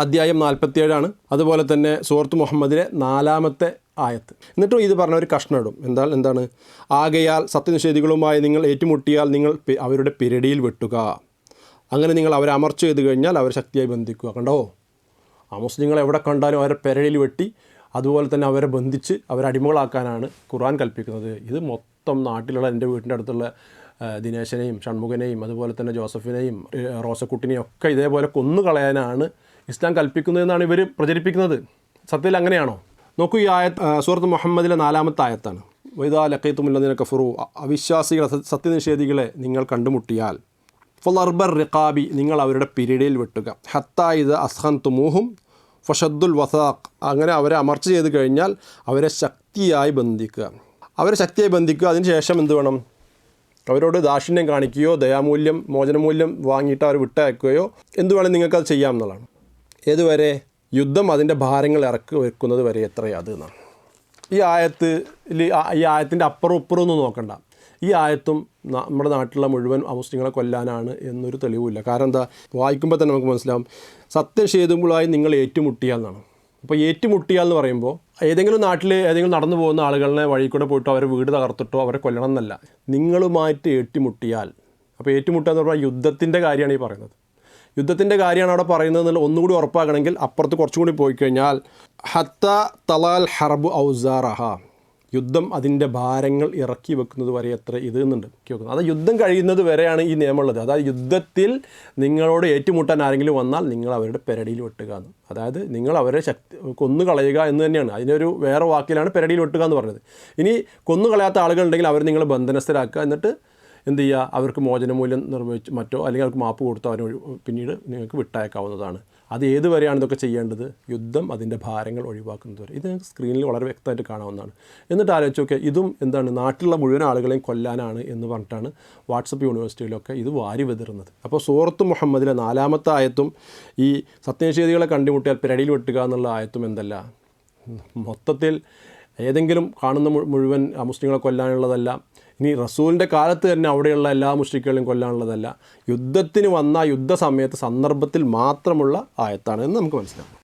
അധ്യായം 47 അതുപോലെ തന്നെ സൂറത്ത് മുഹമ്മദിലെ 4-ാമത്തെ ആയത്ത്. എന്നിട്ടും ഇത് പറഞ്ഞ ഒരു കഷ്ണം ഇടും. എന്താണ് ആകയാൽ സത്യനിഷേധികളുമായി നിങ്ങൾ ഏറ്റുമുട്ടിയാൽ നിങ്ങൾ അവരുടെ പിരടിയിൽ വെട്ടുക. അങ്ങനെ നിങ്ങൾ അവരെ അമർച്ച ചെയ്ത് കഴിഞ്ഞാൽ അവർ ശക്തിയായി ബന്ധിക്കുക. കണ്ടോ, മുസ്ലിങ്ങൾ എവിടെ കണ്ടാലും അവരെ പിരടിയിൽ വെട്ടി അതുപോലെ തന്നെ അവരെ ബന്ധിച്ച് അവരെ അടിമകളാക്കാനാണ് ഖുർആൻ കൽപ്പിക്കുന്നത്. ഇത് മൊത്തം നാട്ടിലുള്ള എൻ്റെ വീട്ടിൻ്റെ അടുത്തുള്ള ദിനേശനെയും ഷൺമുഖനെയും അതുപോലെ തന്നെ ജോസഫിനെയും റോസക്കുട്ടിനെയും ഒക്കെ ഇതേപോലെ കൊന്നുകളയാനാണ് ഇസ്ലാം കൽപ്പിക്കുന്നതെന്നാണ് ഇവർ പ്രചരിപ്പിക്കുന്നത്. സത്യത്തിൽ അങ്ങനെയാണോ? നോക്കൂ, ഈ സൂറത്ത് മുഹമ്മദിലെ 4-ാമത്തെ ആയത്താണ്. വൈദാ ലഖീതുമുല്ലദീന കഫറു, അവിശ്വാസികളെ സത്യനിഷേധികളെ നിങ്ങൾ കണ്ടുമുട്ടിയാൽ ഫളർബർ റിഖാബി, നിങ്ങൾ അവരുടെ പിരടിയിൽ വെട്ടുക. ഹത്താ ഇദ അസ്ഖൻതുമൂഹും ഫഷദ്ദുൽ വസാഖ്, അങ്ങനെ അവരെ അമർച്ച ചെയ്ത് കഴിഞ്ഞാൽ അവരെ ശക്തിയായി ബന്ധിക്കുക. അതിന് ശേഷം എന്ത് വേണം? അവരോട് ദാക്ഷിണ്യം കാണിക്കുകയോ ദയാമൂല്യം മോചനമൂല്യം വാങ്ങിയിട്ട് അവർ വിട്ടയക്കുകയോ എന്ത് വേണം നിങ്ങൾക്കത് ചെയ്യാമെന്നുള്ളതാണ്. ഏതുവരെ? യുദ്ധം അതിൻ്റെ ഭാരങ്ങൾ ഇറക്കി വെക്കുന്നത് വരെ എത്രയത് എന്നാണ്. ഈ ആയത്തിൻ്റെ അപ്പുറം ഇപ്പുറം ഒന്നും നോക്കണ്ട. ഈ ആയത്തും നമ്മുടെ നാട്ടിലുള്ള മുഴുവൻ അമുസ്ലിങ്ങളെ കൊല്ലാനാണ് എന്നൊരു തെളിവില്ല. കാരണം എന്താ, വായിക്കുമ്പോൾ തന്നെ നമുക്ക് മനസ്സിലാവും. സത്യനിഷേധികളായി നിങ്ങൾ ഏറ്റുമുട്ടിയാൽ എന്നാണ്. അപ്പോൾ ഏറ്റുമുട്ടിയാൽ എന്ന് പറയുമ്പോൾ ഏതെങ്കിലും നാട്ടിൽ ഏതെങ്കിലും നടന്നു പോകുന്ന ആളുകളെ വഴി കൂടെ പോയിട്ടോ അവരെ വീട് തകർത്തിട്ടോ അവരെ കൊല്ലണം എന്നല്ല, നിങ്ങളുമായിട്ട് ഏറ്റുമുട്ടിയാൽ. അപ്പോൾ ഏറ്റുമുട്ടുക എന്ന് പറഞ്ഞാൽ യുദ്ധത്തിൻ്റെ കാര്യമാണ് ഈ പറയുന്നത്. യുദ്ധത്തിൻ്റെ കാര്യമാണ് അവിടെ പറയുന്നത് എന്നുള്ള ഒന്നുകൂടി ഉറപ്പാക്കണമെങ്കിൽ അപ്പുറത്ത് കുറച്ചും കൂടി പോയി കഴിഞ്ഞാൽ ഹത്ത തലാൽ ഹർബ് ഔസാറഹ, യുദ്ധം അതിൻ്റെ ഭാരങ്ങൾ ഇറക്കി വെക്കുന്നത് വരെ എത്ര ഇത് എന്നുണ്ട് വെക്കുന്നത്. അത് യുദ്ധം കഴിയുന്നത് വരെയാണ് ഈ നിയമമുള്ളത്. അതായത് യുദ്ധത്തിൽ നിങ്ങളോട് ഏറ്റുമുട്ടാൻ ആരെങ്കിലും വന്നാൽ നിങ്ങൾ അവരുടെ പെരടിയിൽ വെട്ടുക എന്ന്. അതായത് നിങ്ങൾ അവരെ കൊന്നുകളയുക എന്ന് തന്നെയാണ്. അതിനൊരു വേറെ വാക്കിലാണ് പെരടിയിൽ വെട്ടുക എന്ന് പറഞ്ഞത്. ഇനി കൊന്നുകളയാത്ത ആളുകളുണ്ടെങ്കിൽ അവർ നിങ്ങൾ ബന്ധനസ്ഥരാക്കുക. എന്നിട്ട് എന്ത് ചെയ്യുക? അവർക്ക് മോചനമൂല്യം നിർവഹിച്ച് മറ്റോ അല്ലെങ്കിൽ അവർക്ക് മാപ്പ് കൊടുത്തോ അവർ പിന്നീട് നിങ്ങൾക്ക് വിട്ടയക്കാവുന്നതാണ്. അത് ഏതുവരെയാണ് ഇതൊക്കെ ചെയ്യേണ്ടത്? യുദ്ധം അതിൻ്റെ ഭാരങ്ങൾ ഒഴിവാക്കുന്നത് വരെ. ഇത് നിങ്ങൾക്ക് സ്ക്രീനിൽ വളരെ വ്യക്തമായിട്ട് കാണാവുന്നതാണ്. എന്നിട്ട് ആലോചിച്ച് നോക്കിയാൽ ഇതും എന്താണ്, നാട്ടിലുള്ള മുഴുവൻ ആളുകളെയും കൊല്ലാനാണ് എന്ന് പറഞ്ഞിട്ടാണ് വാട്സപ്പ് യൂണിവേഴ്സിറ്റിയിലൊക്കെ ഇത് വാരി വെതിറുന്നത്. അപ്പോൾ സൂറത്ത് മുഹമ്മദിലെ 4-ാമത്തെ ആയത്തും ഈ സത്യനിഷേധികളെ കണ്ടുമുട്ടിയാൽ പിരടിയിൽ വെട്ടുക എന്നുള്ള ആയത്തും എന്തല്ല, മൊത്തത്തിൽ ഏതെങ്കിലും കാണുന്ന മുഴുവൻ മുസ്ലിങ്ങളെ കൊല്ലാനുള്ളതല്ല. ഇനി റസൂലിൻ്റെ കാലത്ത് തന്നെ അവിടെയുള്ള എല്ലാ മുശ്രിക്കുകളെയും കൊല്ലാനുള്ളതല്ല. യുദ്ധത്തിന് വന്ന യുദ്ധ സമയത്ത് സന്ദർഭത്തിൽ മാത്രമുള്ള ആയത്താണ് എന്ന് നമുക്ക് മനസ്സിലാവും.